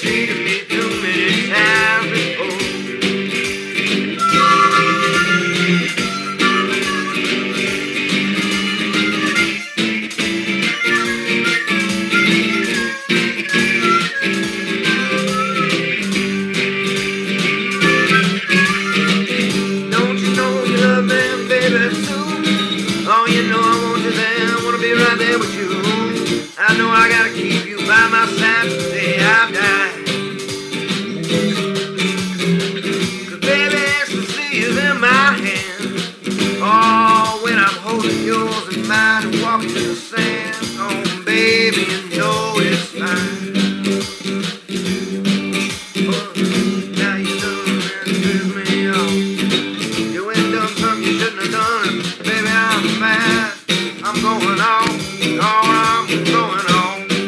treated me too many times before. Don't you know you love me, baby, too? Oh, you know I want you there, I wanna be right there with you. I know I gotta keep you by my side till the day I die. 'Cause baby, ecstasy is in my hand. Oh, when I'm holding yours in mine and walking in the sand. Oh, baby, you know it's fine. Oh, now you done and piss me off. You ain't done something you shouldn't have done. Baby, I'm mad. I'm going on. Oh, I'm going on.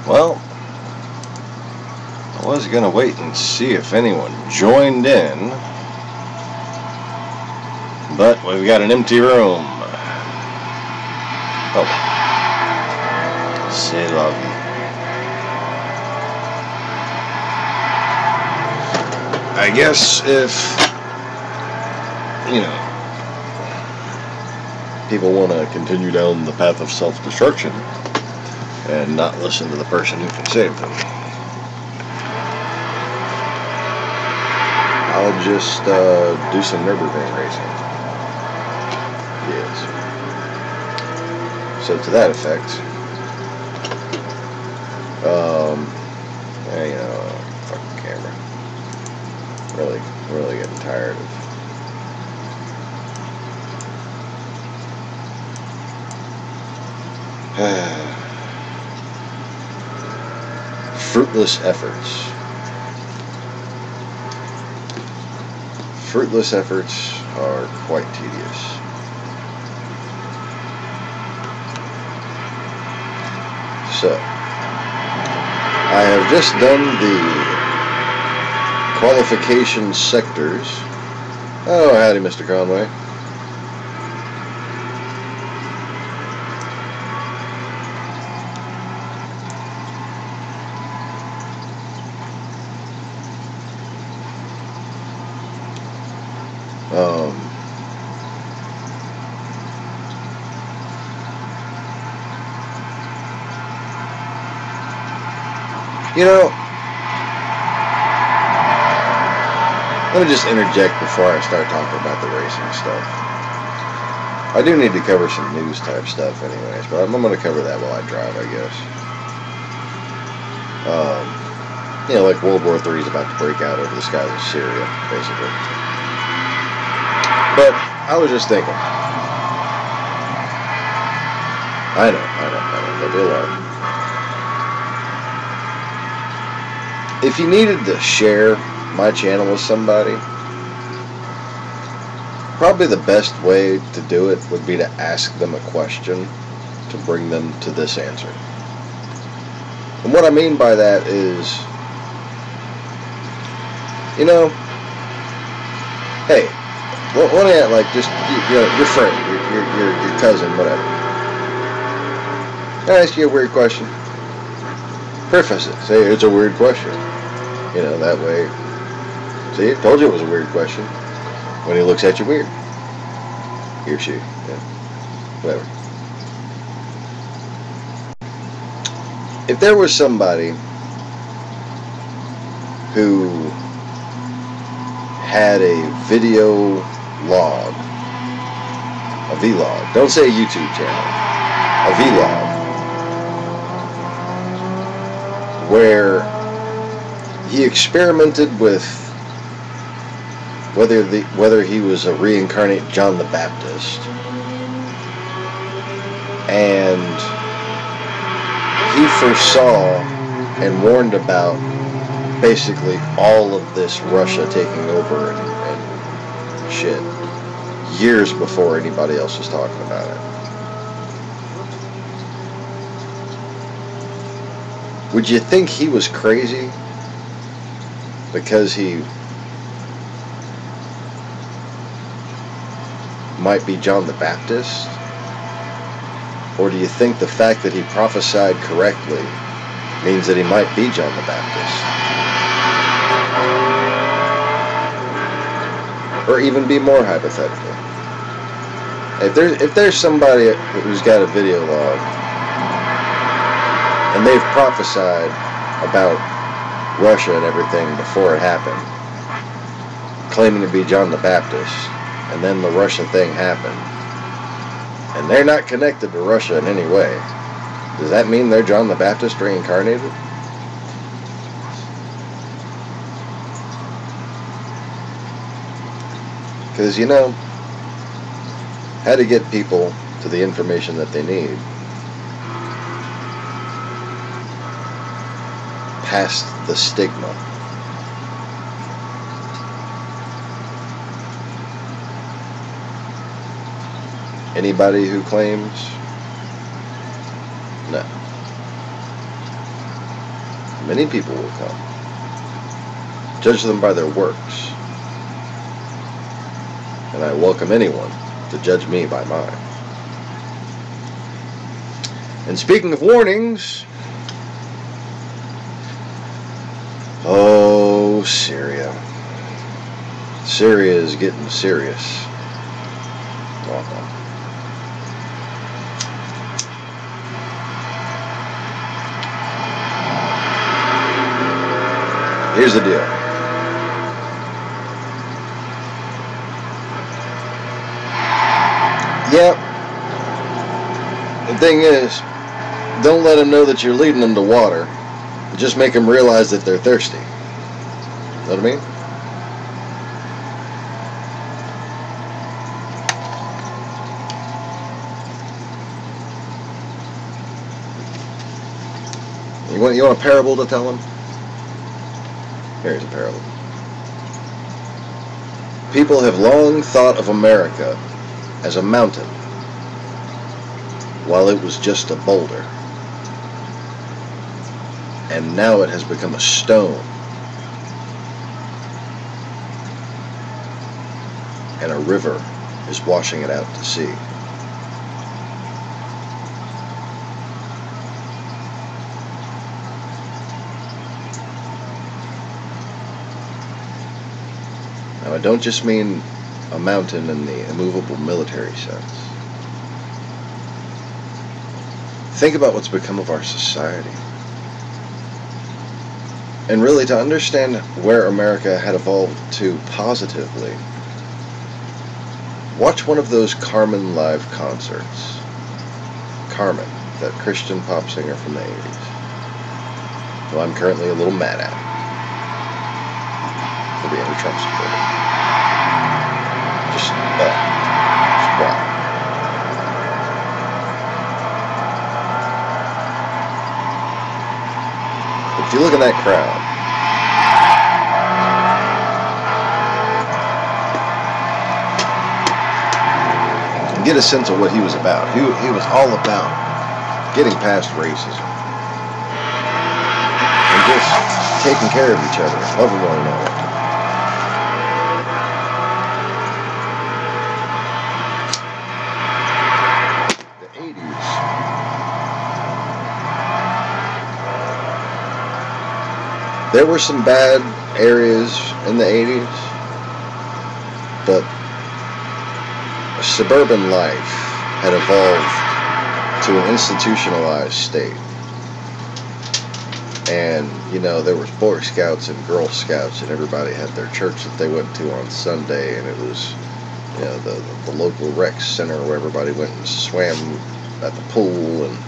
Well, I was going to wait and see if anyone joined in, but we've got an empty room. Oh, say love. I guess if, you know, people want to continue down the path of self-destruction and not listen to the person who can save them. I'll just do some NurBurgring racing. Yes. So to that effect, you know, fucking camera. Really getting tired of. Fruitless efforts. Fruitless efforts are quite tedious. So, I have just done the qualification sectors. Oh, howdy, Mr. Conway. You know, let me just interject before I start talking about the racing stuff. I do need to cover some news type stuff anyways, but I'm going to cover that while I drive, I guess. You know, like World War III is about to break out over the skies of Syria, basically. But I was just thinking. I know, don't be alarmed. If you needed to share my channel with somebody, probably the best way to do it would be to ask them a question to bring them to this answer. And what I mean by that is, you know, hey, one of like just your friend, your cousin, whatever. Can I ask you a weird question? Preface it. Say it's a weird question. You know, that way. See, I told you it was a weird question. When he looks at you weird. He or she. Yeah. Whatever. If there was somebody who had a video log, a vlog, don't say a YouTube channel, a vlog, where he experimented with whether he was a reincarnate John the Baptist, and he foresaw and warned about basically all of this Russia taking over and shit years before anybody else was talking about it. Would you think he was crazy because he might be John the Baptist? Or do you think the fact that he prophesied correctly means that he might be John the Baptist? Or even be more hypothetical. If there's somebody who's got a video log and they've prophesied about Russia and everything before it happened, claiming to be John the Baptist, and then the Russia thing happened, and they're not connected to Russia in any way, does that mean they're John the Baptist reincarnated? Because, you know, how to get people to the information that they need past the stigma. Anybody who claims? No. Many people will come. Judge them by their works. And I welcome anyone to judge me by mine. And speaking of warnings, oh, Syria. Syria is getting serious. Here's the deal. Yep. The thing is, don't let them know that you're leading them to water. Just make them realize that they're thirsty. Know what I mean? You want a parable to tell them? Here's a parable. People have long thought of America as a mountain, while it was just a boulder. And now it has become a stone. And a river is washing it out to sea. Now, I don't just mean a mountain in the immovable military sense. Think about what's become of our society. And really, to understand where America had evolved to positively, watch one of those Carmen live concerts. Carmen, that Christian pop singer from the 80s, who I'm currently a little mad at for being a Trump supporter. Just why? If you look at that crowd, and get a sense of what he was about. He was all about getting past racism and just taking care of each other, loving one another. The 80s. There were some bad areas in the 80s, but suburban life had evolved to an institutionalized state. And, you know, there was Boy Scouts and Girl Scouts, and everybody had their church that they went to on Sunday, and it was, you know, the local rec center where everybody went and swam at the pool, and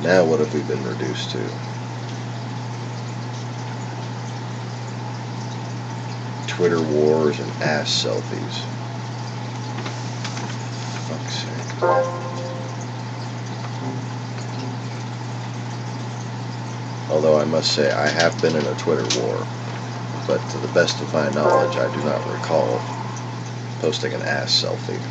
now what have we been reduced to? Twitter wars and ass selfies. Fuck's sake. Although I must say I have been in a Twitter war, but to the best of my knowledge I do not recall posting an ass selfie.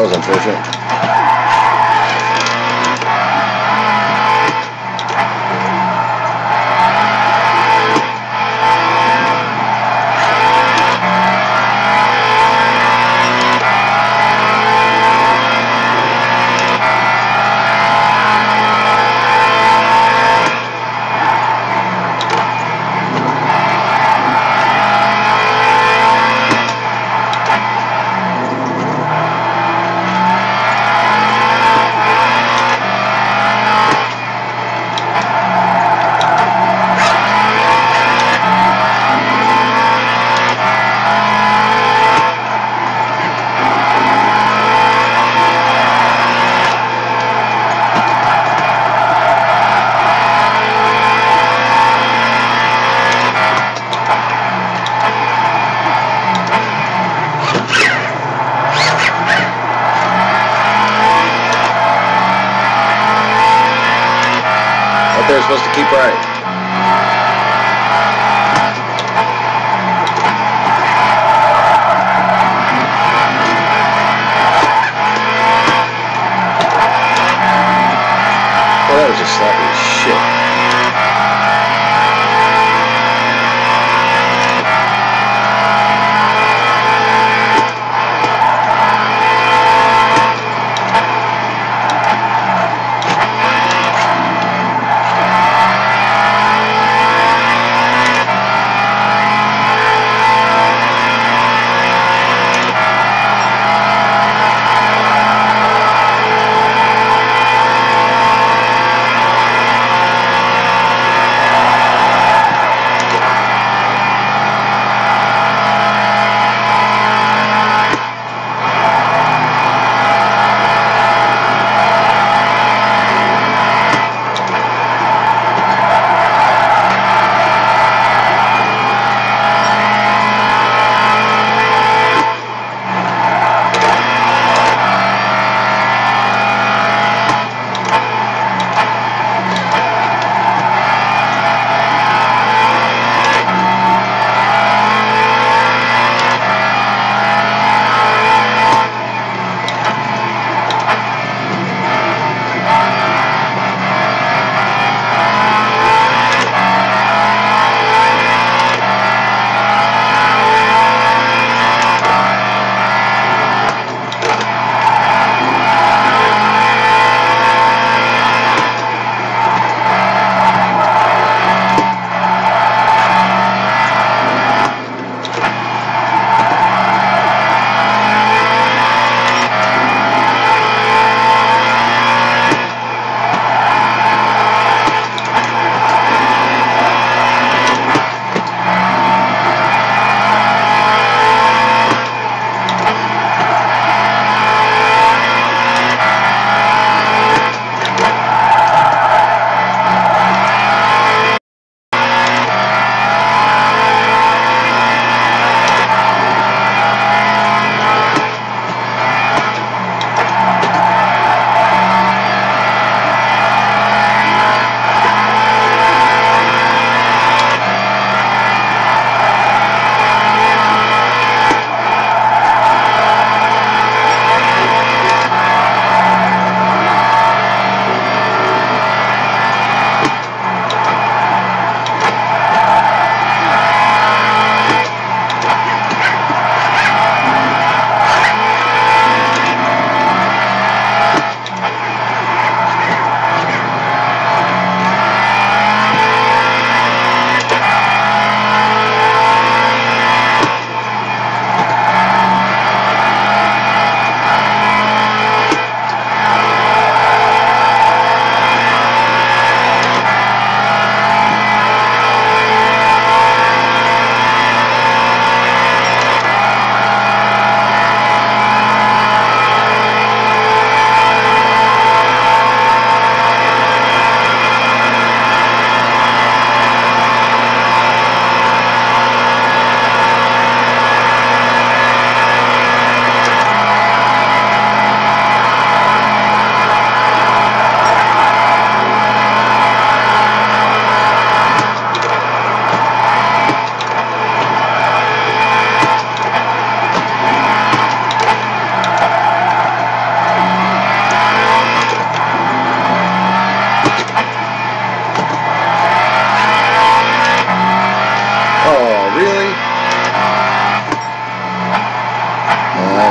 was unfortunate. They're supposed to keep right. Well, that was just sloppy as shit.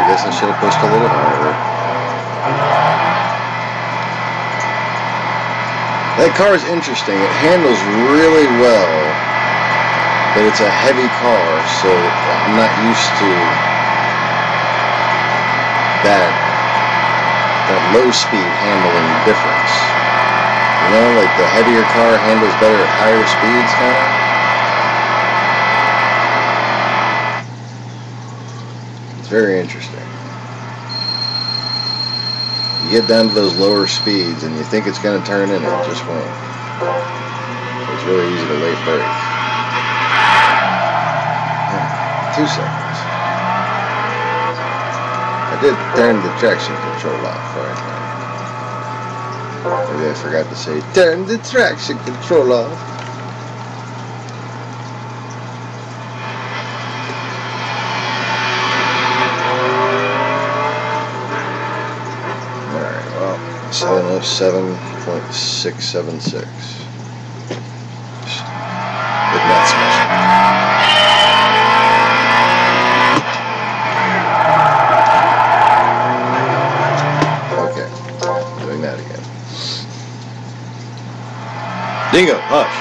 guess I should have pushed a little harder. That car is interesting. It handles really well, but it's a heavy car, so I'm not used to that low speed handling difference. You know, like the heavier car handles better at higher speeds, kind of. It's very interesting. You get down to those lower speeds and you think it's going to turn in, it just won't. It's really easy to late brake. 2 seconds. I did turn the traction control off, right? Maybe I forgot to say, turn the traction control off. Alright, well, 707.676. Did not special. Dingo, hush.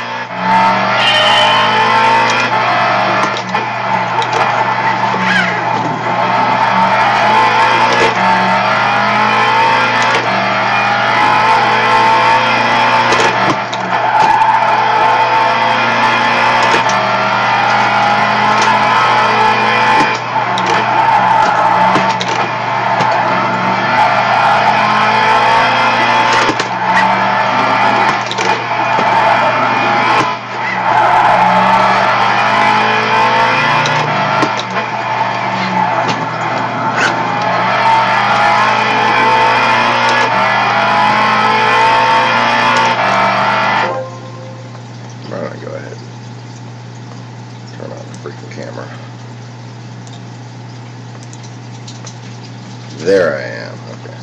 There I am. Okay.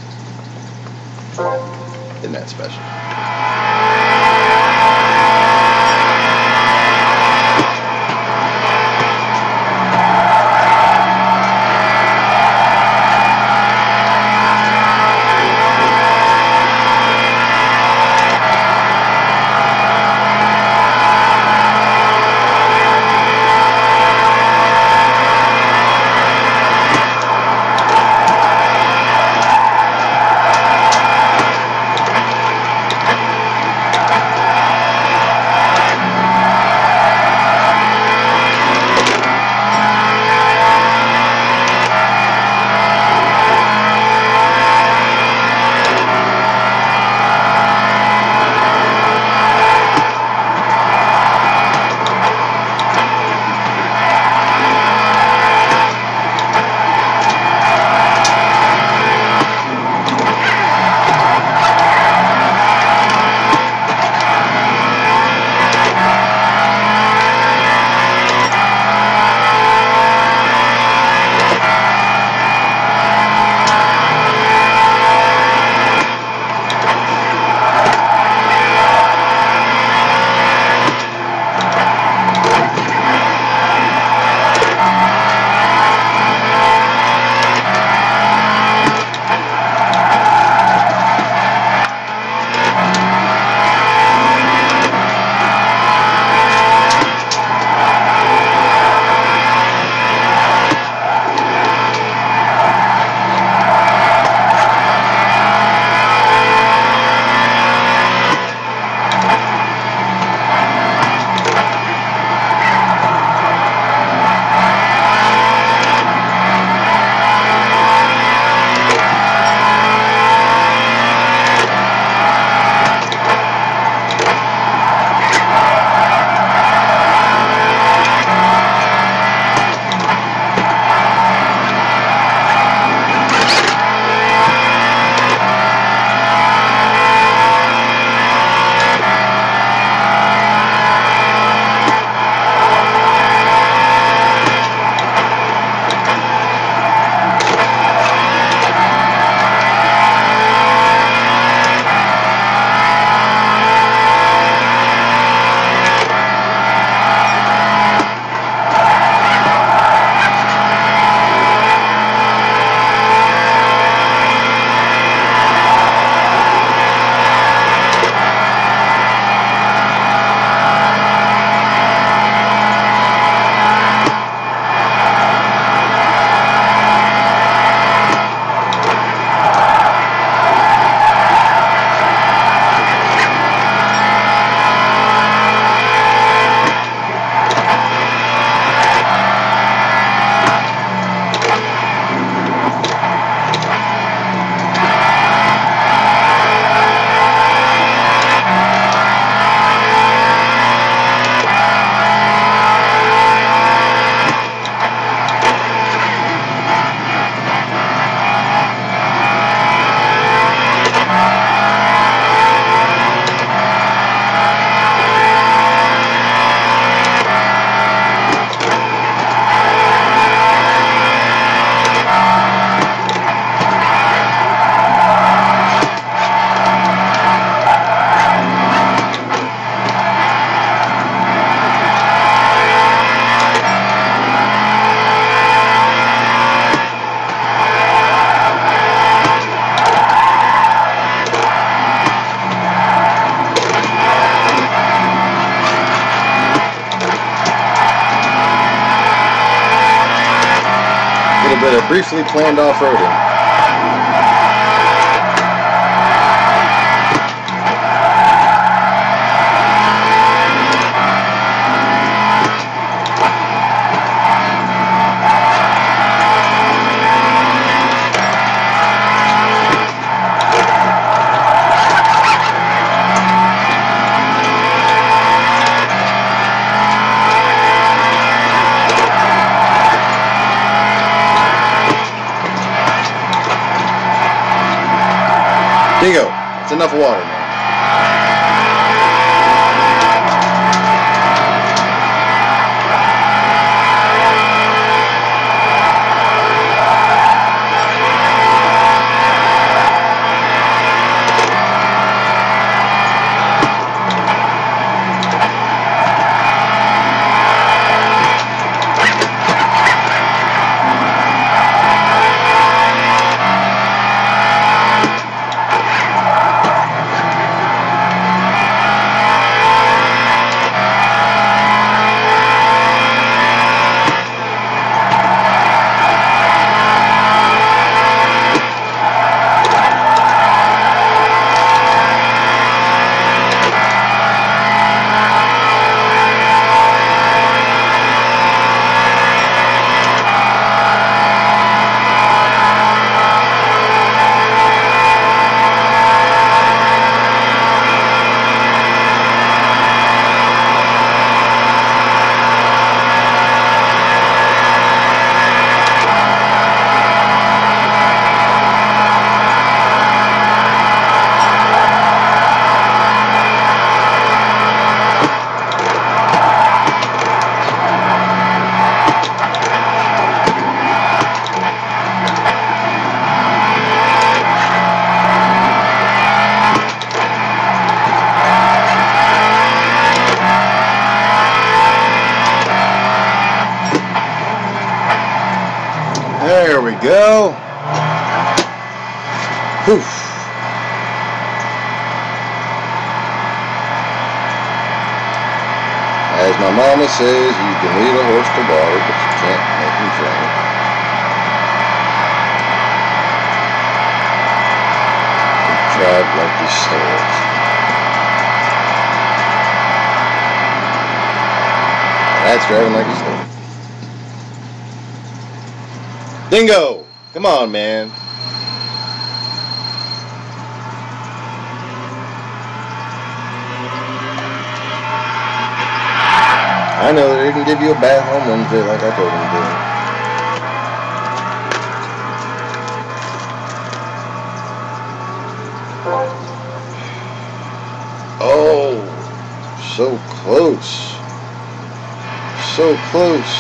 Isn't that special? For the briefly planned off-roading. Dingo, it's enough water, man. There we go. Poof. As my mama says, you can lead a horse to water, but you can't make him drink. Drive like you stole it. That's driving like you stole it. Dingo! Come on, man. I know they didn't give you a bad home run fit like I told them to. Oh, so close. So close.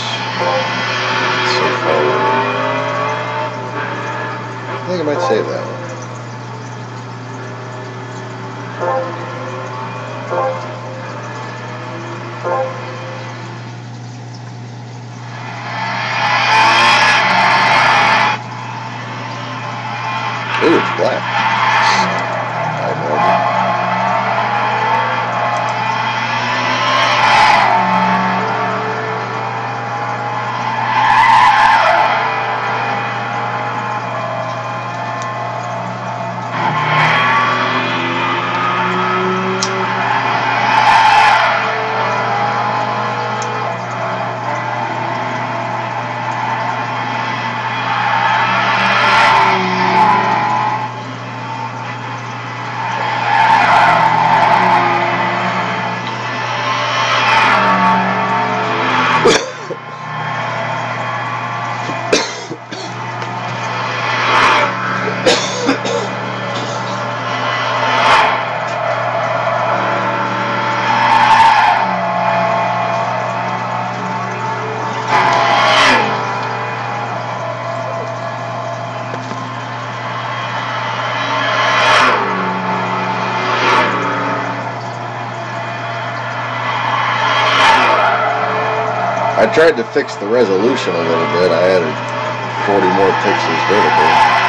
So far away. I think I might save that one. Ooh, it's black. I have no idea. I tried to fix the resolution a little bit. I added 40 more pixels vertical.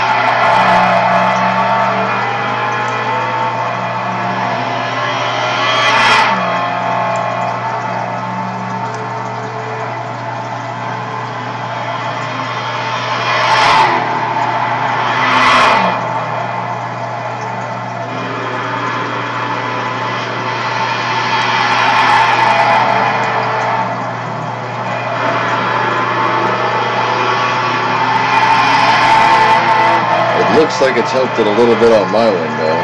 Looks like it's helped it a little bit on my window.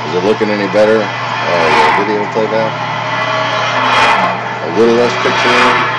Is it looking any better? Will the video play that? A little less pixelated.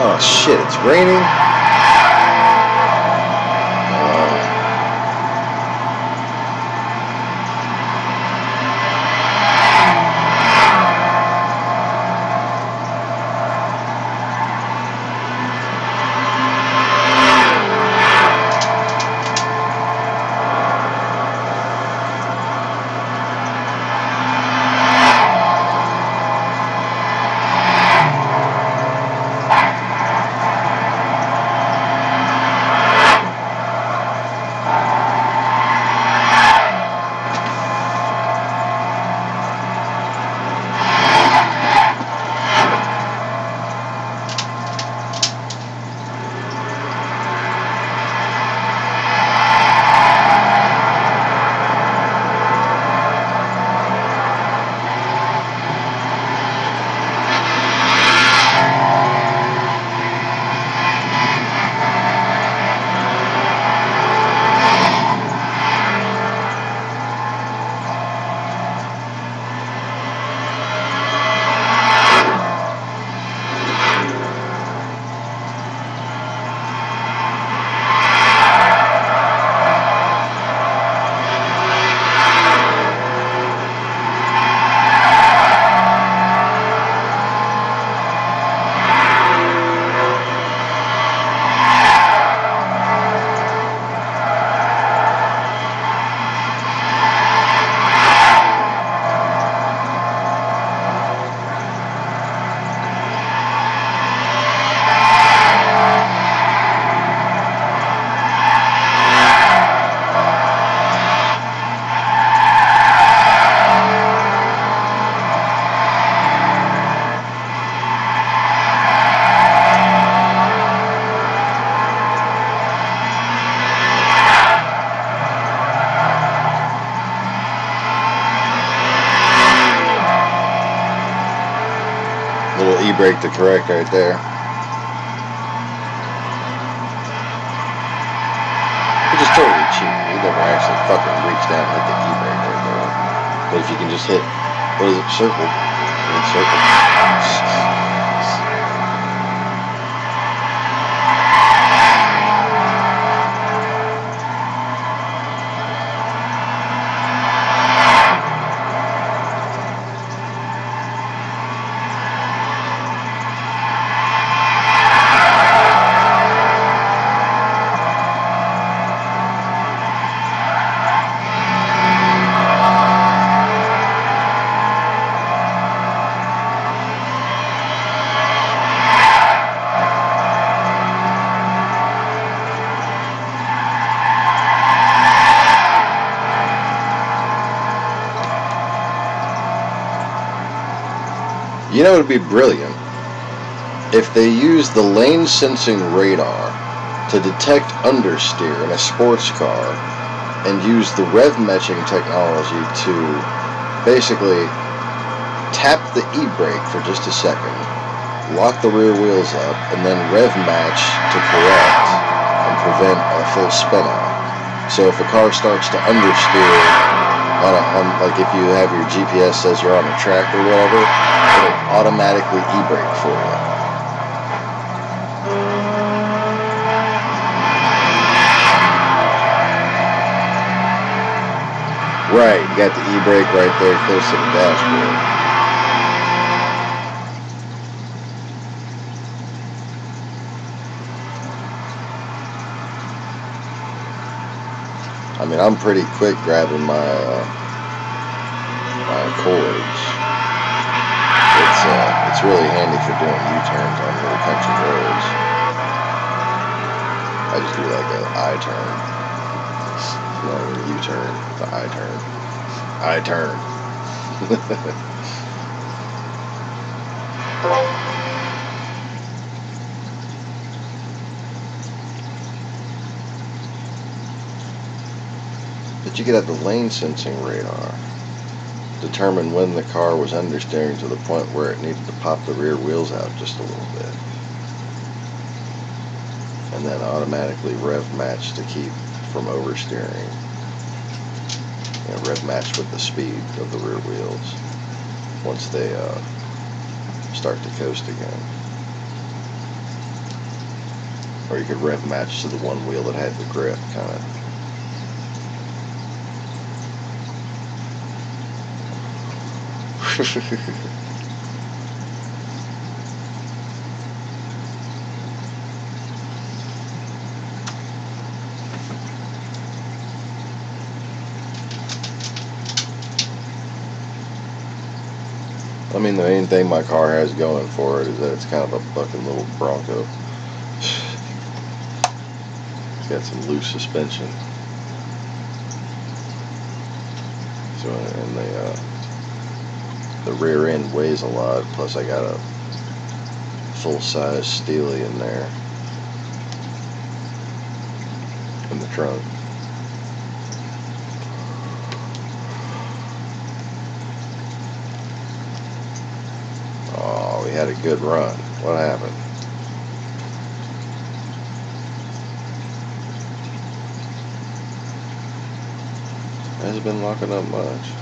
Oh shit, it's raining. Little e-brake to correct right there. Which is totally cheap. You never actually fucking reach down and hit the e-brake right there. But if you can just hit, what is it, circle? Circle. You know, it would be brilliant if they used the lane sensing radar to detect understeer in a sports car and use the rev matching technology to basically tap the e-brake for just a second, lock the rear wheels up, and then rev match to correct and prevent a full spin out. So if a car starts to understeer like if you have your GPS says you're on a track or whatever, it'll automatically e-brake for you. Right, you got the e-brake right there close to the dashboard. I mean, I'm pretty quick grabbing my my Accords. It's really handy for doing U-turns on really country roads. I just do like an I-turn. Not even a U-turn, the I-turn. I-turn. But you could have the lane sensing radar. Determine when the car was understeering to the point where it needed to pop the rear wheels out just a little bit. And then automatically rev match to keep from oversteering. You know, rev match with the speed of the rear wheels once they start to coast again. Or you could rev match to the one wheel that had the grip, kind of. I mean, the main thing my car has going for it is that it's kind of a fucking little Bronco. It's got some loose suspension. So, and the rear end weighs a lot, plus I got a full-size Steely in there in the trunk. Oh, we had a good run. What happened? Hasn't been locking up much.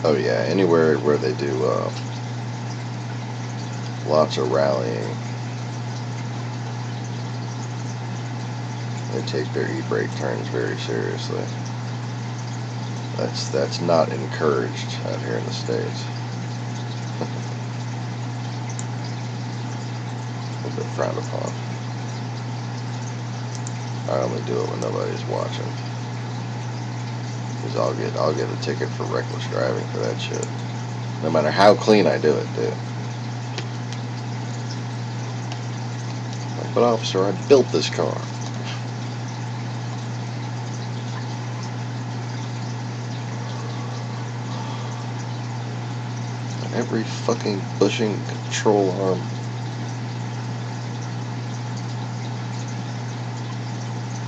Oh yeah, anywhere where they do lots of rallying, they take their e-brake turns very seriously. That's not encouraged out here in the States. A little bit frowned upon. I only do it when nobody's watching. Because I'll get a ticket for reckless driving for that shit. No matter how clean I do it, dude. Like, but officer, I built this car. Every fucking bushing control arm.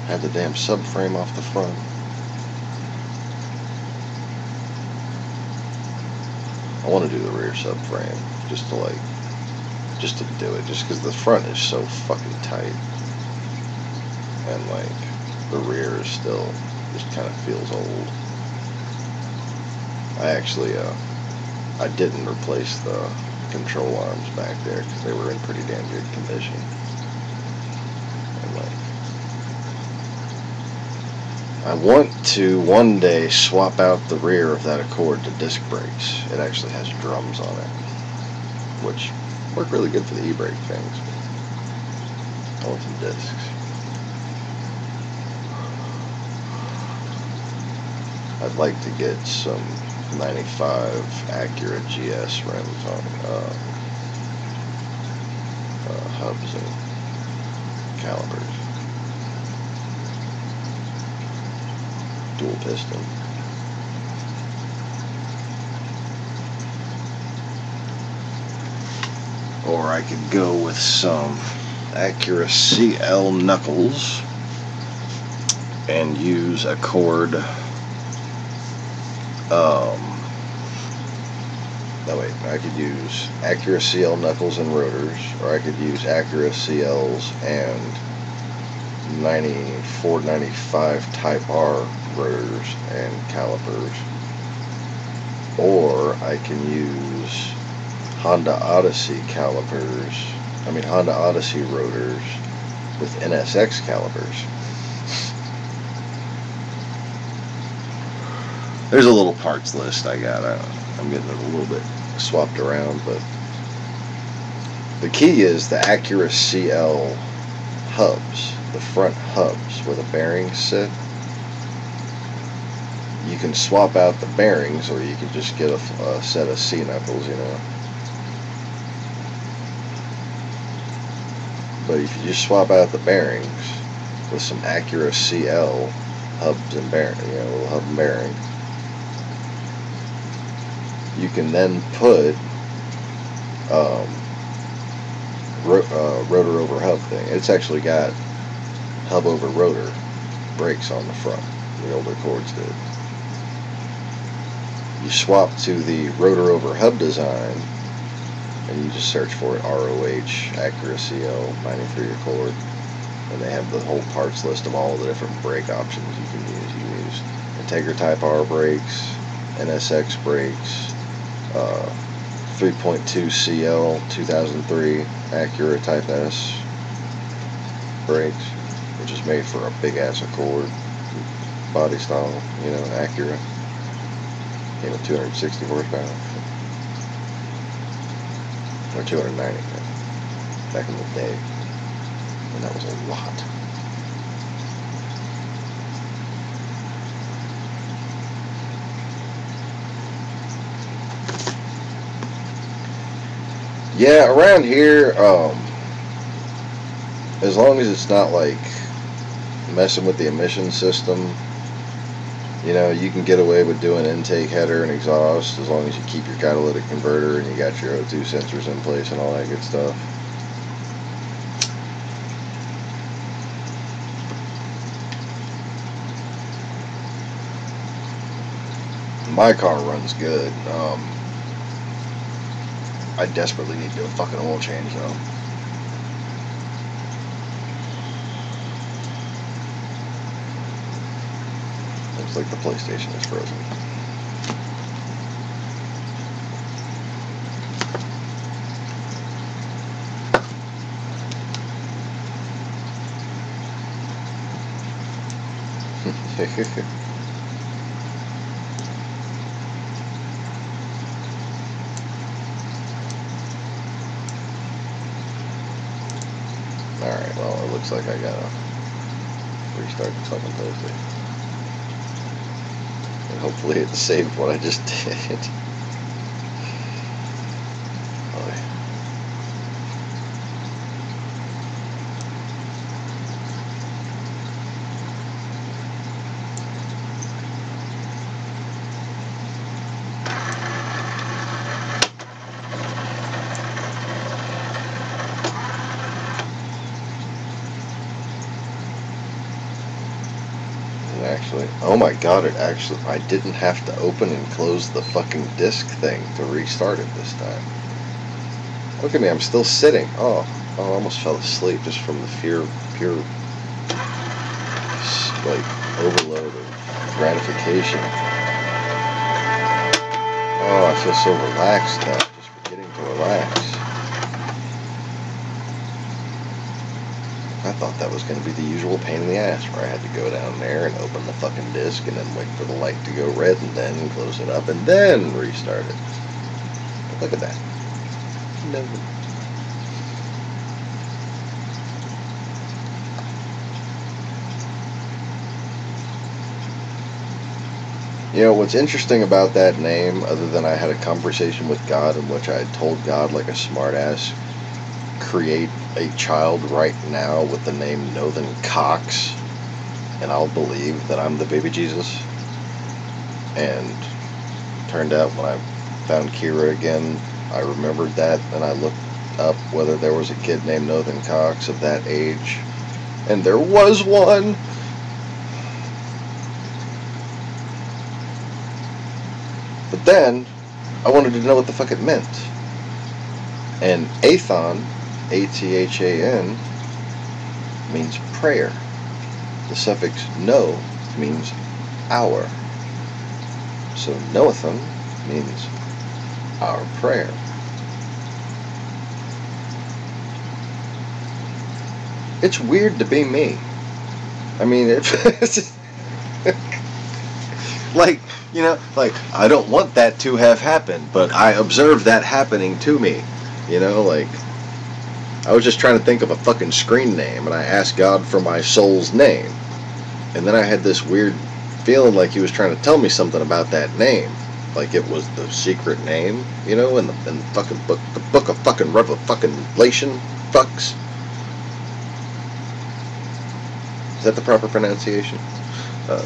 Had the damn subframe off the front. I want to do the rear subframe just to do it, just because the front is so fucking tight, and like the rear is still just kind of feels old. I actually I didn't replace the control arms back there because they were in pretty damn good condition. And like, I want to one day swap out the rear of that Accord to disc brakes. It actually has drums on it, which work really good for the e-brake things. I want some discs. I'd like to get some 95 Acura GS rims on hubs and calipers. Dual piston. Or I could go with some Acura CL knuckles and use Accord I could use Acura CL knuckles and rotors, or I could use Acura CLs and 94, 95 Type R rotors and calipers. Or I can use Honda Odyssey calipers, Honda Odyssey rotors with NSX calipers. There's a little parts list I got. I'm getting it a little bit swapped around, but the key is the Acura CL hubs, the front hubs where the bearings sit. You can swap out the bearings, or you can just get a set of C knuckles, you know. But if you just swap out the bearings with some Acura CL hubs and bearing, you know, little hub and bearing, you can then put rotor over hub thing. It's actually got hub over rotor brakes on the front. The older Accords did. You swap to the rotor over hub design, and you just search for it, ROH Acura CL 93 Accord, and they have the whole parts list of all the different brake options you can use. You use Integra Type R brakes, NSX brakes, 3.2 CL 2003 Acura Type S brakes, which is made for a big ass Accord body style, you know, Acura. Came with 260 horsepower. Or 290 back in the day. And that was a lot. Yeah, around here, as long as it's not like messing with the emission system, you know, you can get away with doing intake header and exhaust as long as you keep your catalytic converter and you got your O2 sensors in place and all that good stuff. My car runs good. I desperately need to do a fucking oil change though. Looks like the PlayStation is frozen. Alright, well, it looks like I gotta restart the fucking PlayStation. And hopefully it saved what I just did. Actually, oh my god, I didn't have to open and close the fucking disk thing to restart it this time. Look at me, I'm still sitting. Oh, I almost fell asleep just from the pure, like, overload of gratification. Oh, I feel so relaxed now, just getting to relax. I thought that was going to be the usual pain in the ass, where I had to go down there and open the fucking disk and then wait for the light to go red and then close it up and then restart it. But look at that. No. You know, what's interesting about that name, other than I had a conversation with God in which I had told God like a smartass, create a child right now with the name Nathan Cox, and I'll believe that I'm the baby Jesus. And turned out when I found Kira again, I remembered that, and I looked up whether there was a kid named Nathan Cox of that age, and there was one. But then I wanted to know what the fuck it meant. And Athan, A-T-H-A-N, means prayer. The suffix no means hour. So Noathon means our prayer. It's weird to be me. I mean, it's like, you know, like, I don't want that to have happened, but I observed that happening to me. You know, like, I was just trying to think of a fucking screen name, and I asked God for my soul's name. And then I had this weird feeling like he was trying to tell me something about that name. Like it was the secret name, you know, in the fucking book, the book of fucking Revelation, fucks. Is that the proper pronunciation? Oh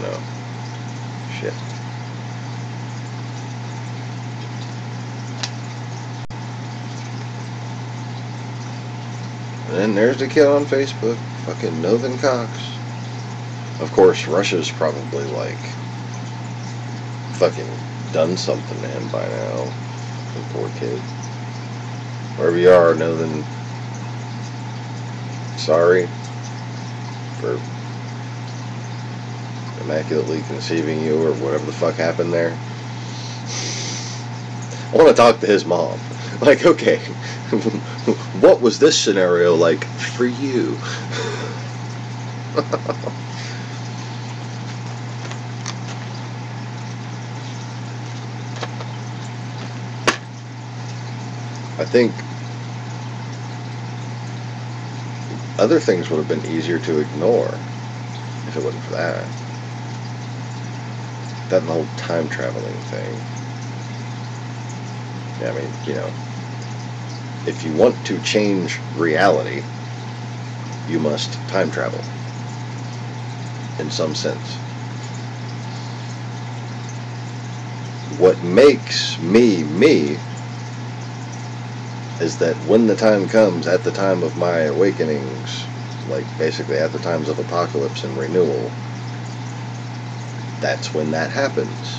no. Shit. And then there's the kid on Facebook, fucking Nothing Cox. Of course, Russia's probably like fucking done something to him by now. The poor kid. Wherever you are, Nothing. Sorry for immaculately conceiving you or whatever the fuck happened there. I want to talk to his mom. Like, okay, what was this scenario like for you? I think other things would have been easier to ignore if it wasn't for that. That whole time traveling thing. Yeah, I mean, you know, if you want to change reality, you must time travel. In some sense. What makes me me is that when the time comes, at the time of my awakenings, like basically at the times of apocalypse and renewal, that's when that happens.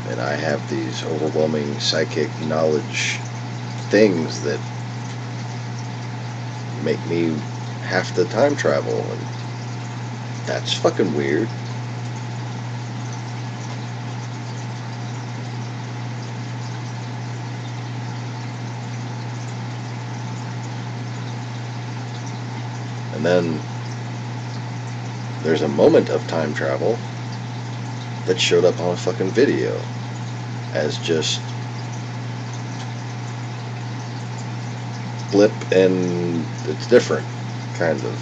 And I have these overwhelming psychic knowledge things that make me have to time travel, and that's fucking weird. And then there's a moment of time travel that showed up on a fucking video as just blip and it's different, kind of.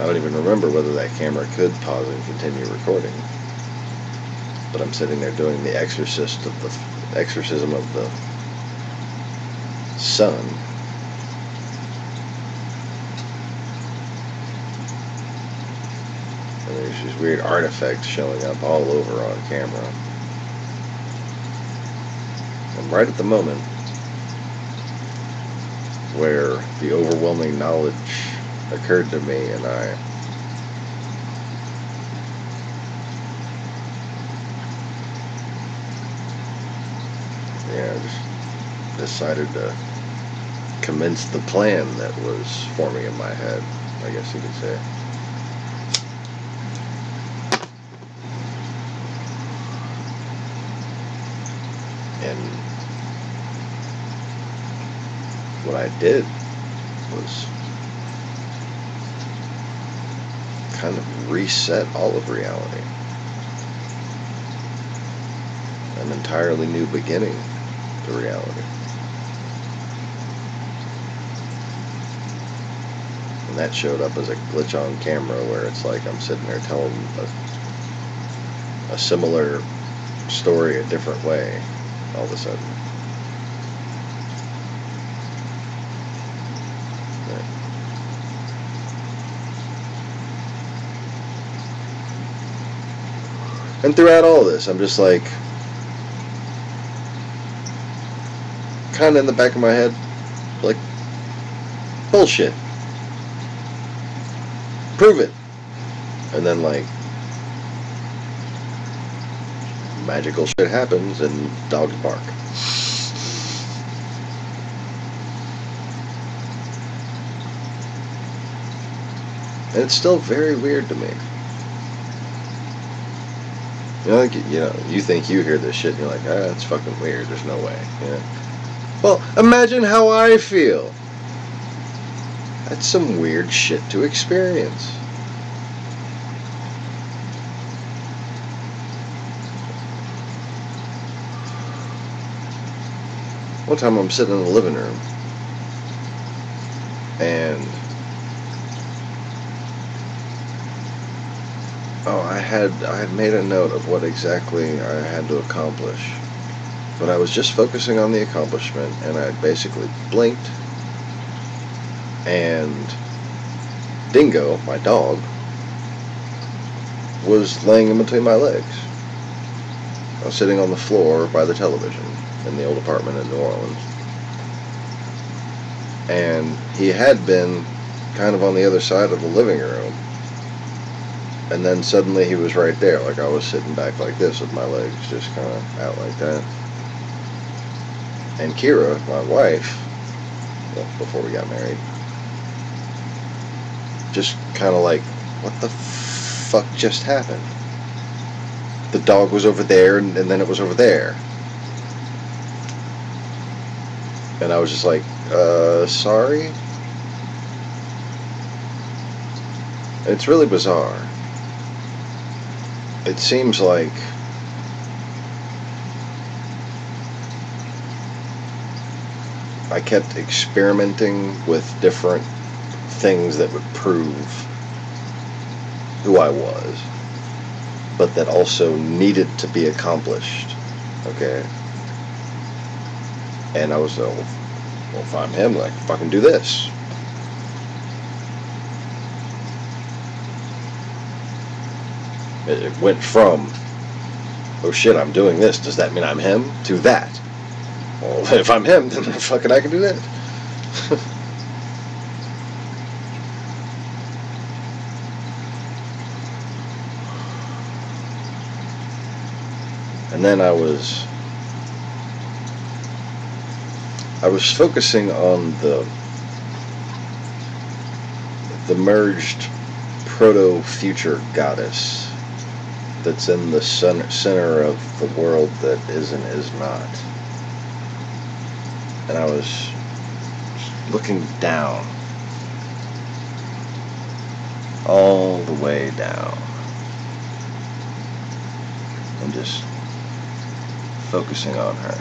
I don't even remember whether that camera could pause and continue recording. But I'm sitting there doing the exorcism of the sun. And there's these weird artifacts showing up all over on camera. And right at the moment where the overwhelming knowledge occurred to me, and I just decided to commence the plan that was forming in my head, I guess you could say. And what I did was kind of reset all of reality. An entirely new beginning to reality. And that showed up as a glitch on camera where it's like I'm sitting there telling a similar story a different way all of a sudden. And throughout all this, I'm just like, kind of in the back of my head, like, Bullshit. Prove it. And then, like, magical shit happens and dogs bark. And it's still very weird to me. You know, like, you think you hear this shit and you're like, ah, that's fucking weird. There's no way. Yeah. Well, imagine how I feel. That's some weird shit to experience. One time I'm sitting in the living room and I had made a note of what exactly I had to accomplish, but I was just focusing on the accomplishment, and I basically blinked, and Dingo, my dog, was laying in between my legs. I was sitting on the floor by the television in the old apartment in New Orleans, and he had been kind of on the other side of the living room. And then suddenly he was right there, like I was sitting back like this with my legs just kind of out like that. And Kira, my wife, well, before we got married, just kind of like, what the fuck just happened? The dog was over there, and then it was over there. And I was just like, sorry? It's really bizarre. It seems like I kept experimenting with different things that would prove who I was, but that also needed to be accomplished. Okay? And I was, well, if I'm him, I can fucking do this. It went from, oh shit, I'm doing this, does that mean I'm him? To that. Well, if I'm him, then fucking I can do that. And then I was focusing on the merged proto-future goddess that's in the center of the world that is and is not. And I was looking down, all the way down, and just focusing on her.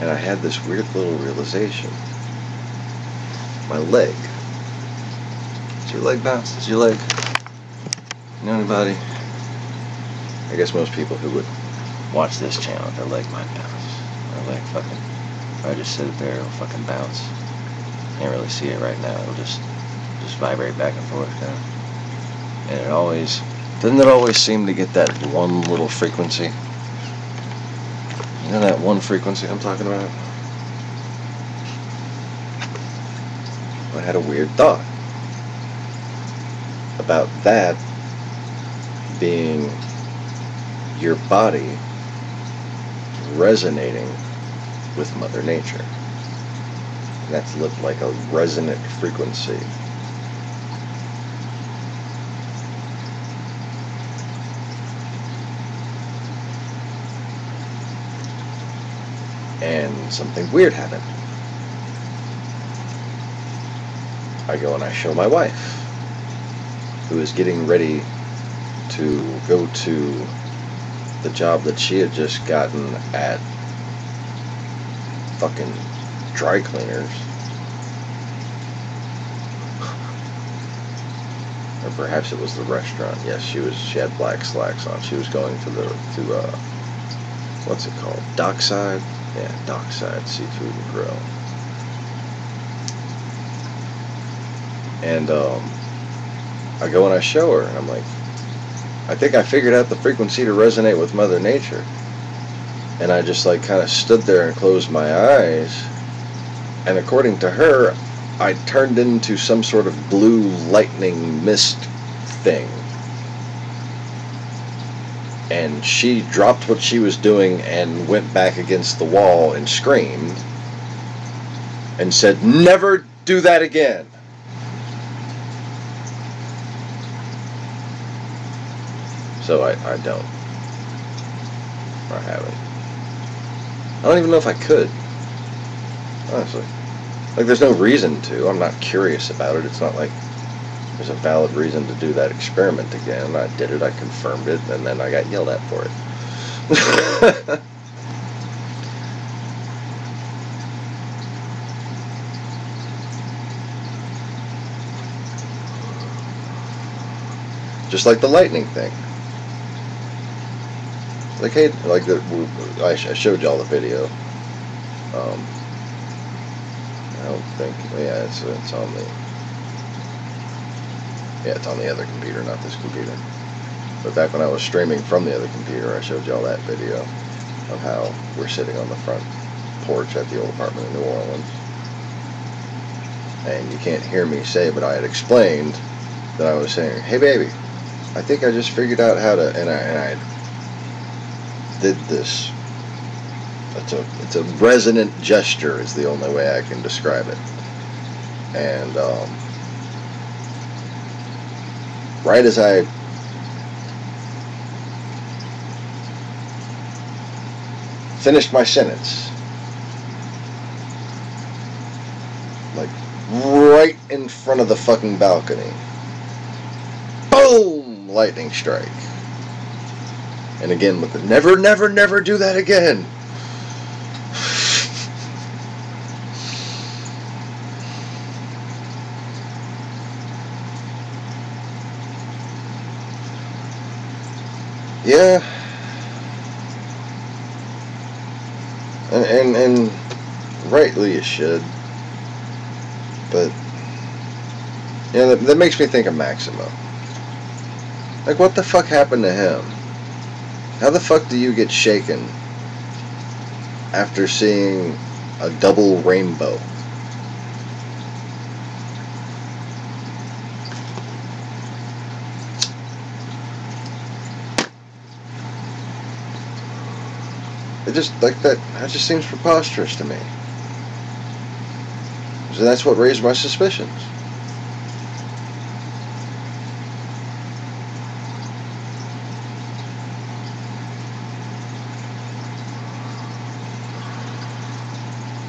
And I had this weird little realization. My leg. Is your leg bounced? Is your leg? You know anybody? I guess most people who would watch this channel, their leg might bounce. Their leg fucking, if I just sit there, it'll fucking bounce. Can't really see it right now. It'll just vibrate back and forth, kind of. And it always, doesn't it always seem to get that one little frequency? You know that one frequency I'm talking about? I had a weird thought about that being your body resonating with Mother Nature. And that's like a resonant frequency. And something weird happened. I go and I show my wife, who is getting ready to go to the job that she had just gotten at fucking dry cleaners. Or perhaps it was the restaurant. Yes, she had black slacks on. She was going to what's it called? Dockside? Yeah, Dockside Seafood and Grill. And I go and I show her, and I'm like, I think I figured out the frequency to resonate with Mother Nature. And I just like kind of stood there and closed my eyes And according to her, I turned into some sort of blue lightning mist thing. And she dropped what she was doing and went back against the wall and screamed and said, "Never do that again." So I don't. Or I haven't. I don't even know if I could. Honestly. Like, there's no reason to. I'm not curious about it. It's not like there's a valid reason to do that experiment again. I did it, I confirmed it, and then I got yelled at for it. Just like the lightning thing. Like, hey, like I showed y'all the video. I don't think, yeah, it's on the, yeah, it's on the other computer, not this computer. But back when I was streaming from the other computer, I showed y'all that video of how we're sitting on the front porch at the old apartment in New Orleans. And you can't hear me say, but I had explained that I was saying, "Hey baby, I think I just figured out how to," and I did this. It's a resonant gesture is the only way I can describe it. And right as I finished my sentence, like right in front of the fucking balcony, boom, lightning strike. And again with the "never, never, never do that again." Yeah. And rightly you should. But, you know, that makes me think of Maximo. Like, what the fuck happened to him? How the fuck do you get shaken after seeing a double rainbow? It just, like, that just seems preposterous to me. So that's what raised my suspicions.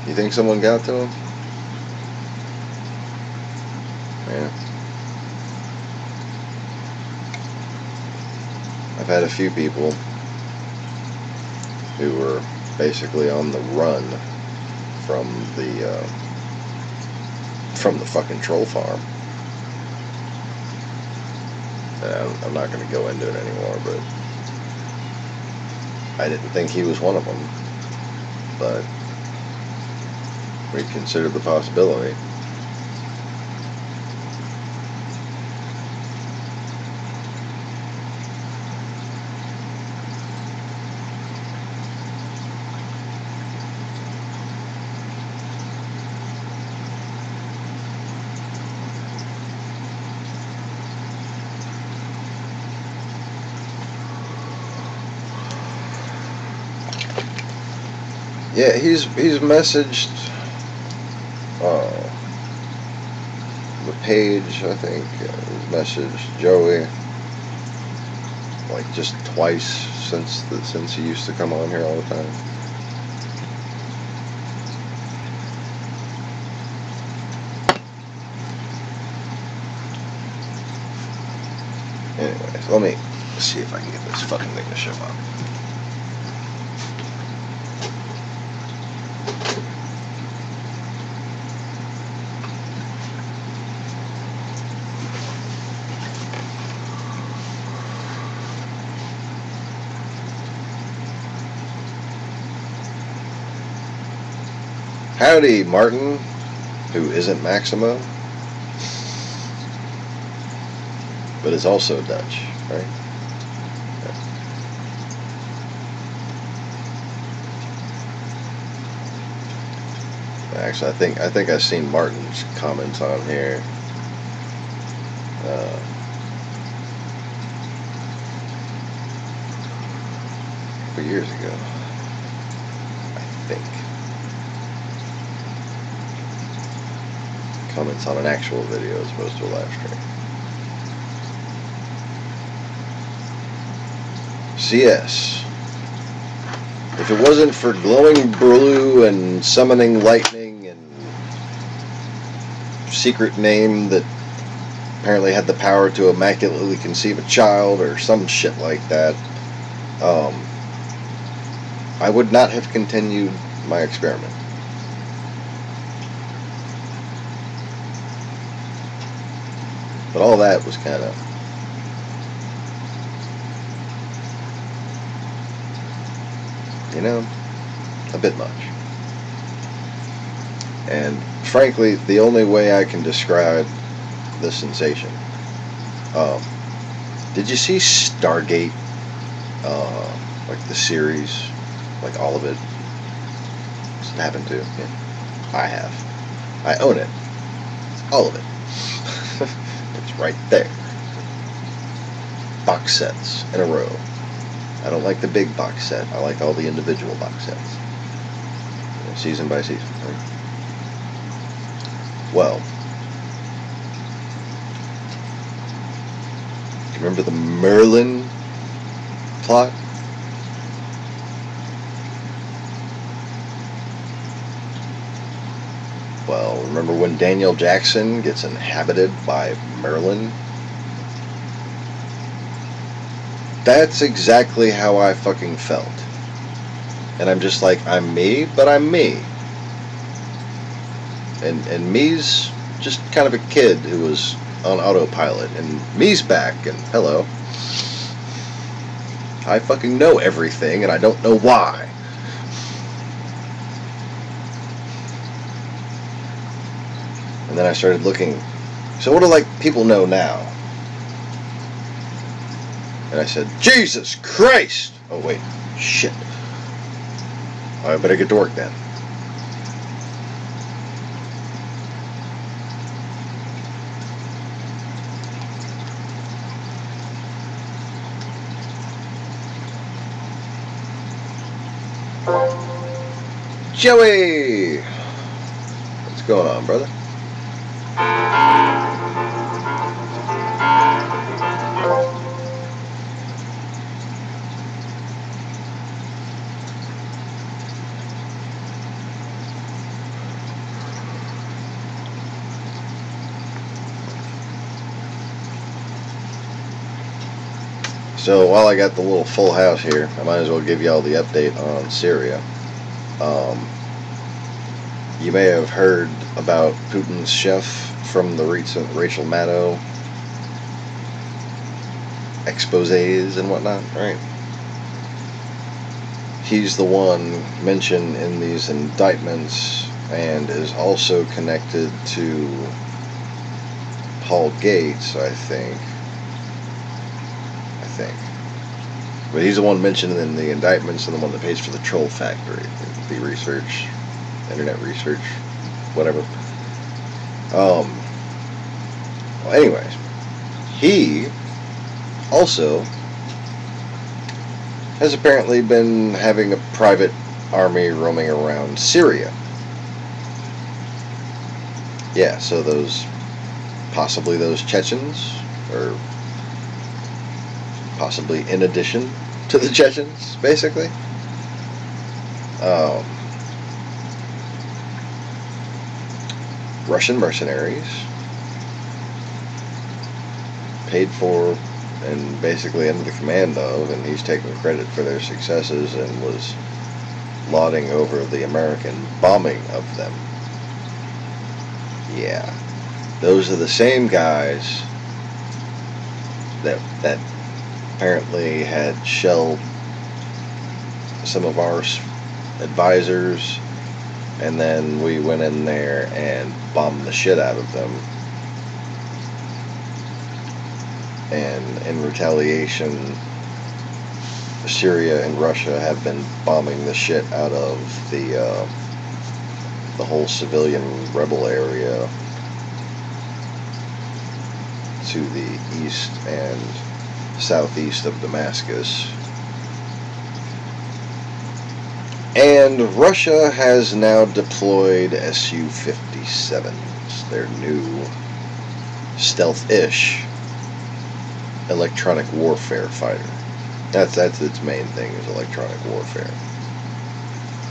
You think someone got to him? Yeah. I've had a few people who were basically on the run from the fucking troll farm. And I'm not going to go into it anymore, but I didn't think he was one of them. But we considered the possibility. Yeah, he's messaged the page, I think, he's messaged Joey like just twice since he used to come on here all the time. Anyways, let me see if I can get this fucking thing to show up. Howdy, Martin, who isn't Maximo, but is also Dutch, right? Yeah. Actually, I think I've seen Martin's comments on here. For years ago, I think. Comments on an actual video as opposed to a live stream. CS. If it wasn't for glowing blue and summoning lightning and secret name that apparently had the power to immaculately conceive a child or some shit like that, I would not have continued my experiment. But all that was kind of, you know, a bit much. And frankly, the only way I can describe the sensation. Did you see Stargate? Like the series, like all of it. What's it happened to? Yeah, I have. I own it. All of it. It's right there. Box sets in a row. I don't like the big box set. I like all the individual box sets. You know, season by season. Right? Well, do you remember the Merlin plot? Well, remember when Daniel Jackson gets inhabited by Merlin? That's exactly how I fucking felt. And I'm just like, I'm me, but I'm me. And me's just kind of a kid who was on autopilot. And me's back, and hello. I fucking know everything, and I don't know why. And then I started looking, so what do like people know now? And I said, Jesus Christ! Oh wait, shit. I better get to work then. Joey! What's going on, brother? So while I got the little full house here, I might as well give you all the update on Syria. You may have heard about Putin's chef from the recent Rachel Maddow exposés and whatnot, right? He's the one mentioned in these indictments and is also connected to Paul Gates, I think. But he's the one mentioned in the indictments and the one that pays for the troll factory, the research, internet research, whatever. Well, anyways, he also has apparently been having a private army roaming around Syria. Yeah, so possibly those Chechens, or possibly in addition to the Chechens, basically. Russian mercenaries paid for and basically under the command of, and he's taking credit for their successes and was lauding over the American bombing of them. Yeah, those are the same guys that apparently had shelled some of our advisors, and then we went in there and bombed the shit out of them. And in retaliation, Syria and Russia have been bombing the shit out of the the whole civilian rebel area to the east and southeast of Damascus. And Russia has now deployed Su-57s, their new stealth-ish electronic warfare fighter. That's its main thing, is electronic warfare.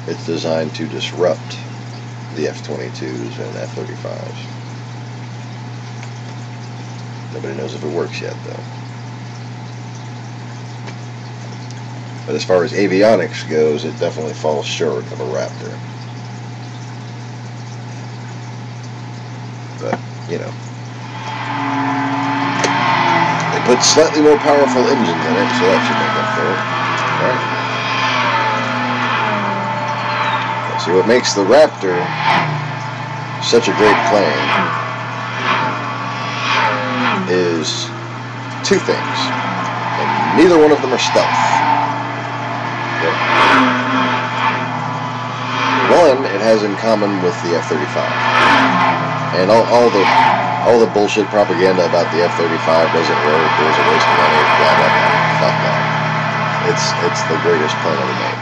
It's designed to disrupt the F-22s and F-35s. Nobody knows if it works yet, though. But as far as avionics goes, it definitely falls short of a Raptor. But, you know. They put slightly more powerful engines in it, so that should make up for it. Right? See, what makes the Raptor such a great plane is two things. And neither one of them are stealth. One, it has in common with the F-35, and all the bullshit propaganda about the F-35 doesn't work, there's a waste of money, blah blah blah. Fuck that. It's the greatest plane ever made,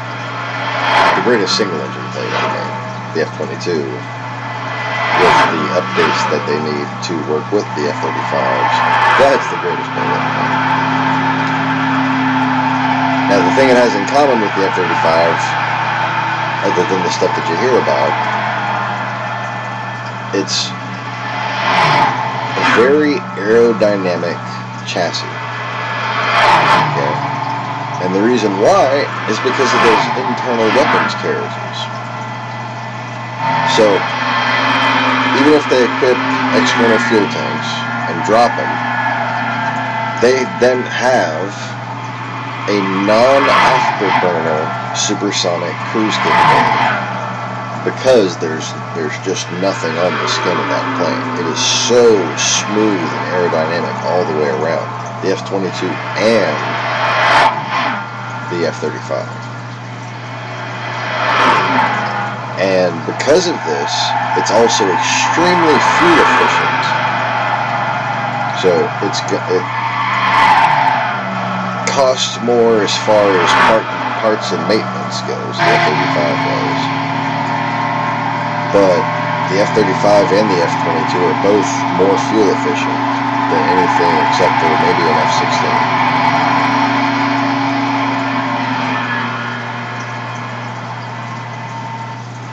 the greatest single-engine plane ever made. The F-22, with the updates that they need to work with the F-35s, that's the greatest plane ever made. Now, the thing it has in common with the F-35, other than the stuff that you hear about, it's a very aerodynamic chassis. Okay? And the reason why is because of those internal weapons carriages. So, even if they equip external fuel tanks and drop them, they then have a non-afterburner supersonic cruise capability, because there's just nothing on the skin of that plane. It is so smooth and aerodynamic all the way around, the F-22 and the F-35. And because of this, it's also extremely fuel efficient. So it costs more as far as parts and maintenance goes, the F-35 does. But the F-35 and the F-22 are both more fuel efficient than anything except for maybe an F-16.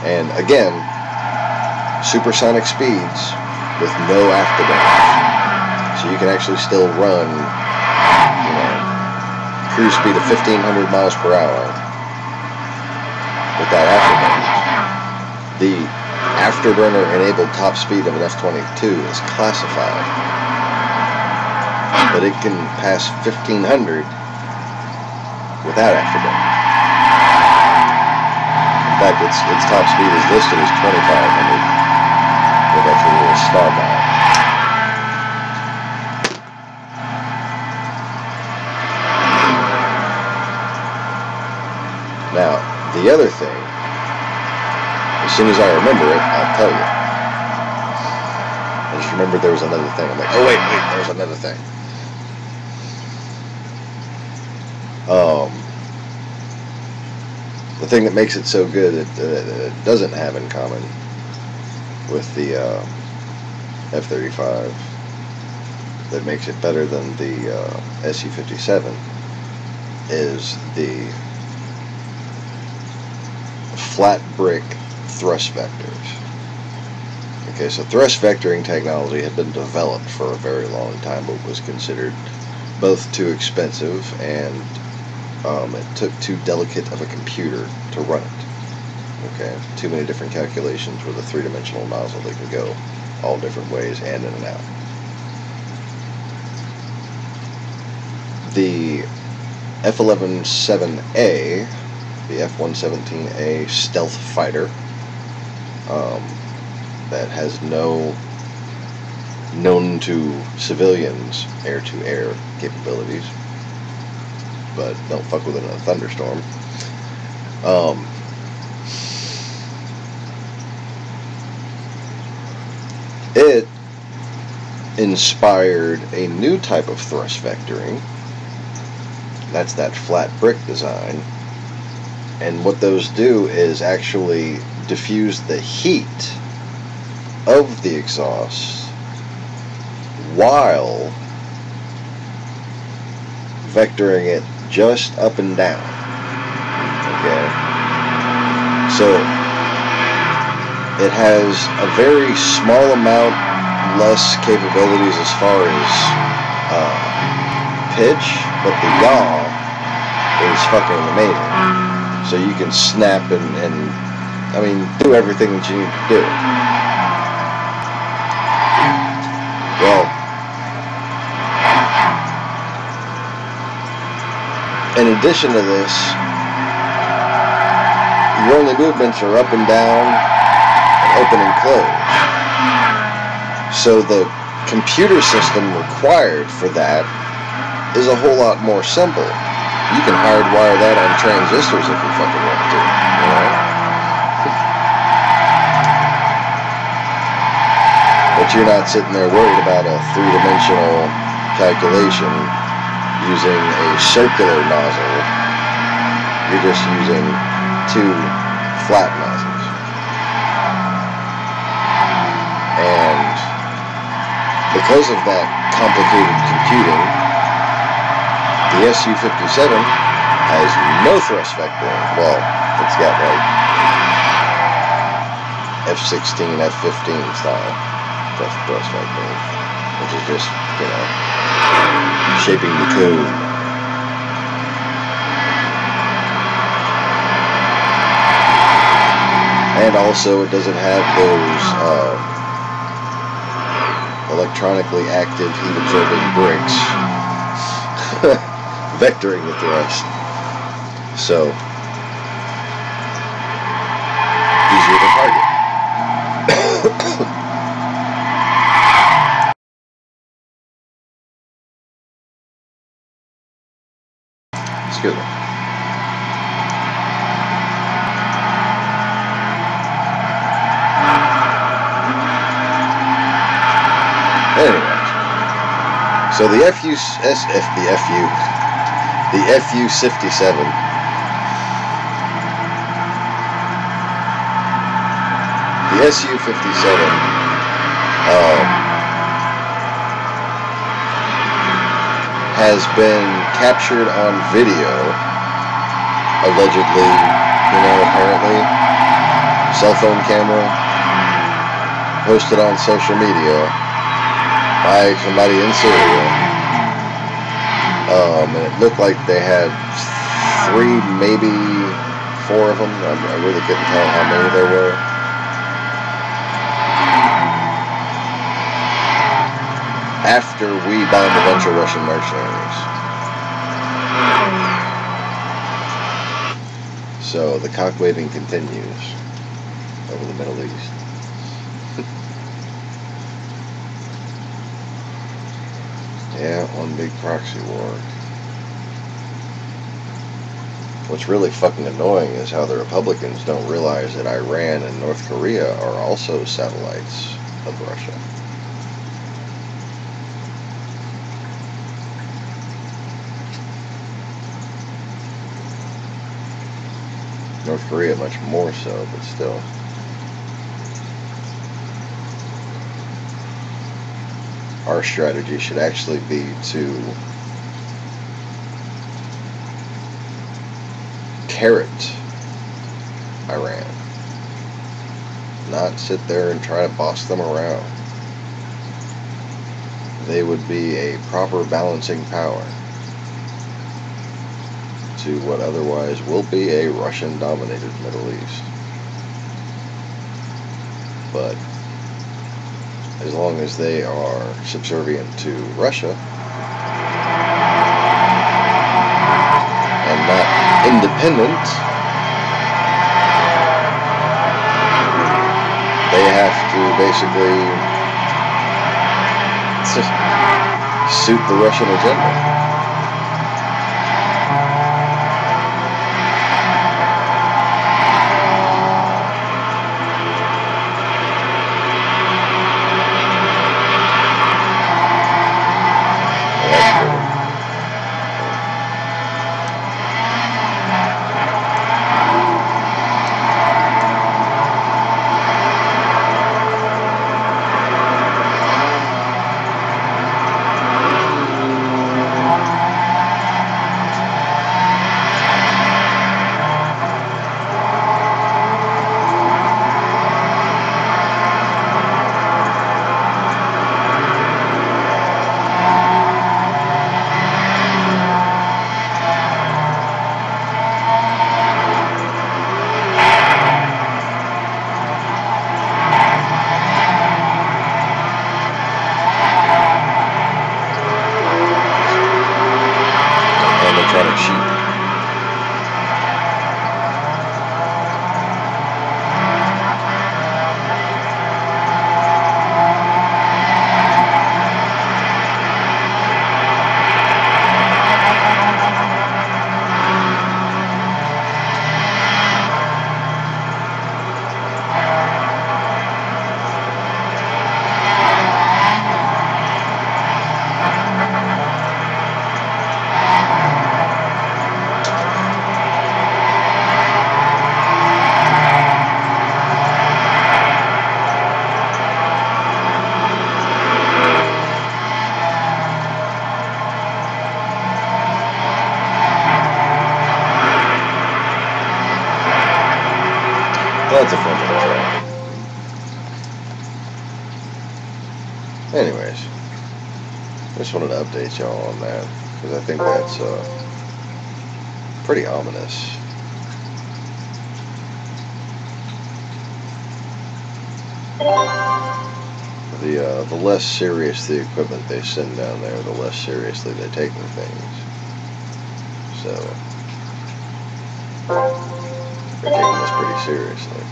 And again, supersonic speeds with no afterburners. So you can actually still run, you know, cruise speed of 1,500 miles per hour without afterburners. The afterburner-enabled top speed of an F-22 is classified, but it can pass 1,500 without afterburners. In fact, its top speed is listed as 2,500 with actually a little star by it. Now, the other thing, as soon as I remember it, I'll tell you. I just remembered there was another thing. I'm like, oh wait, there's another thing. The thing that makes it so good, it doesn't have in common with the F-35, that makes it better than the Su-57, is the flat brick thrust vectors. Okay, so thrust vectoring technology had been developed for a very long time, but was considered both too expensive and it took too delicate of a computer to run it. Okay, too many different calculations with a three-dimensional nozzle that can go all different ways and in and out. The F-11-7A, the F-117A stealth fighter, that has no known to civilians air-to-air capabilities, but don't fuck with it in a thunderstorm. It inspired a new type of thrust vectoring. That's that flat brick design. And what those do is actually diffuse the heat of the exhaust while vectoring it just up and down. Okay? So it has a very small amount less capabilities as far as pitch, but the yaw is fucking amazing. So you can snap and I mean, do everything that you need to do. Well, in addition to this, your only movements are up and down, and open and close. So the computer system required for that is a whole lot more simple. You can hardwire that on transistors if you fucking want to, you know? But you're not sitting there worried about a three-dimensional calculation using a circular nozzle. You're just using two flat nozzles. And because of that complicated computing, the SU-57 has no thrust vectoring. Well, it's got like F-16, F-15 style thrust vectoring, which is just, you know, shaping the code. And also it doesn't have those electronically active heat-absorbing bricks vectoring the thrust. So, easier to target. Excuse me. Anyway, so the FU-57 the SU-57 has been captured on video, allegedly, you know, apparently, cell phone camera, posted on social media by somebody in Syria. And it looked like they had 3, maybe 4 of them. I really couldn't tell how many there were. After we bombed a bunch of Russian mercenaries. So the cock waving continues over the Middle East. Yeah, one big proxy war. What's really fucking annoying is how the Republicans don't realize that Iran and North Korea are also satellites of Russia. North Korea much more so, but still. Our strategy should actually be to carrot Iran, not sit there and try to boss them around. They would be a proper balancing power to what otherwise will be a Russian-dominated Middle East. But as long as they are subservient to Russia and not independent, they have to basically suit the Russian agenda. Just wanted to update y'all on that, because I think that's pretty ominous. The less serious the equipment they send down there, the less seriously they're taking things. So they're taking this pretty seriously.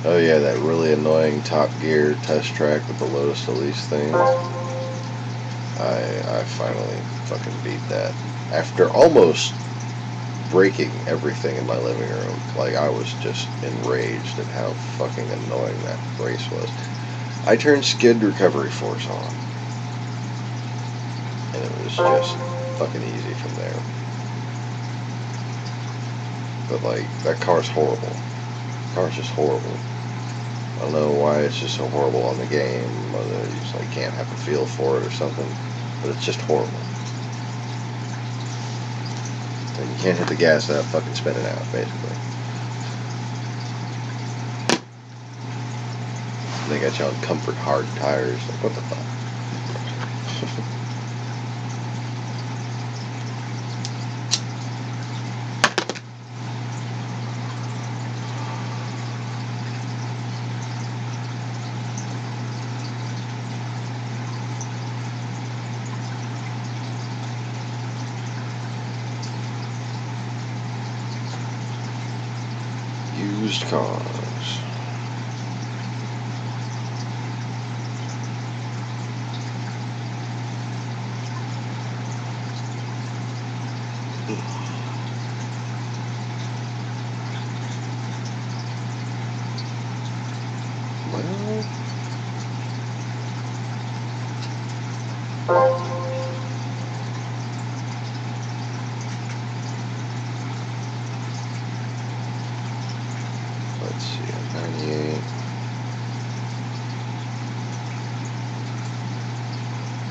Oh yeah, that really annoying Top Gear test track with the Lotus Elise thing. I finally fucking beat that. After almost breaking everything in my living room. Like, I was just enraged at how fucking annoying that race was. I turned skid recovery force on. And it was just fucking easy from there. But like, that car's horrible. The car's just horrible. I don't know why it's just so horrible on the game, whether you just like can't have a feel for it or something, but it's just horrible. And you can't hit the gas without fucking spinning out, basically. They got you on comfort hard tires, like what the fuck? Used cars. Let's see, 98.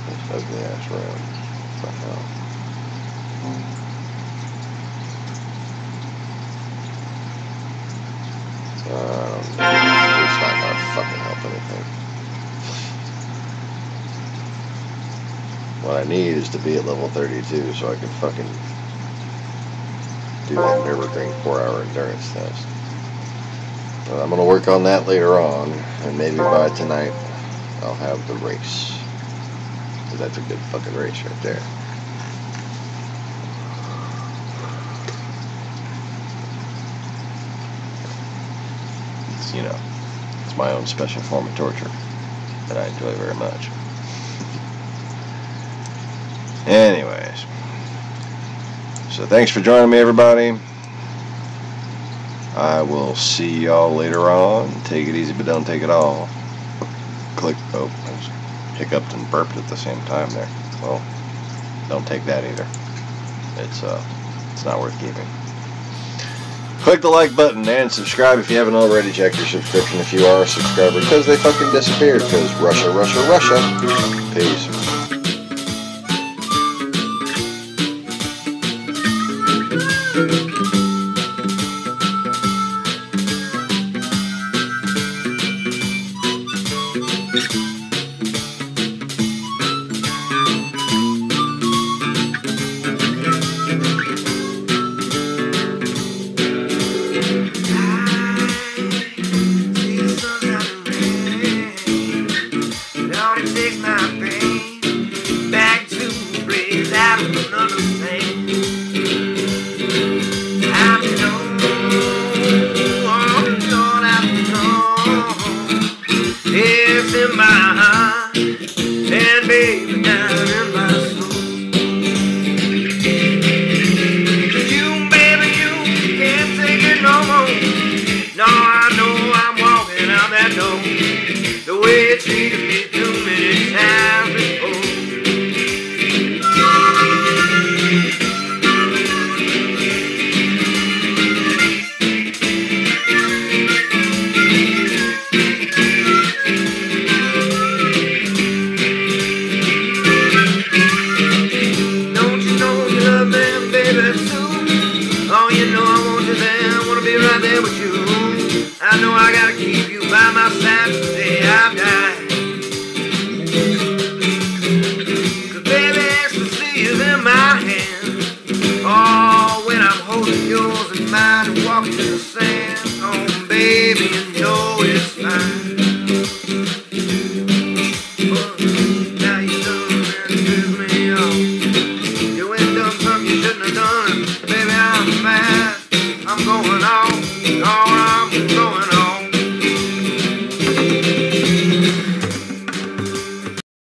That's ugly ass round. What the hell? It's not gonna fucking help anything. What I need is to be at level 32 so I can fucking do that NurBurgring 4-hour endurance test. But I'm gonna work on that later on, and maybe by tonight I'll have the race. Because that's a good fucking race right there. It's, you know, it's my own special form of torture that I enjoy very much. Anyways, so thanks for joining me, everybody. I will see y'all later on. Take it easy, but don't take it all. Click. Oh, I just hiccuped and burped at the same time there. Well, don't take that either. It's not worth keeping. Click the like button and subscribe if you haven't already. Check your subscription if you are a subscriber, because they fucking disappeared. Because Russia, Russia, Russia. Peace. Takes my pain know where I'm going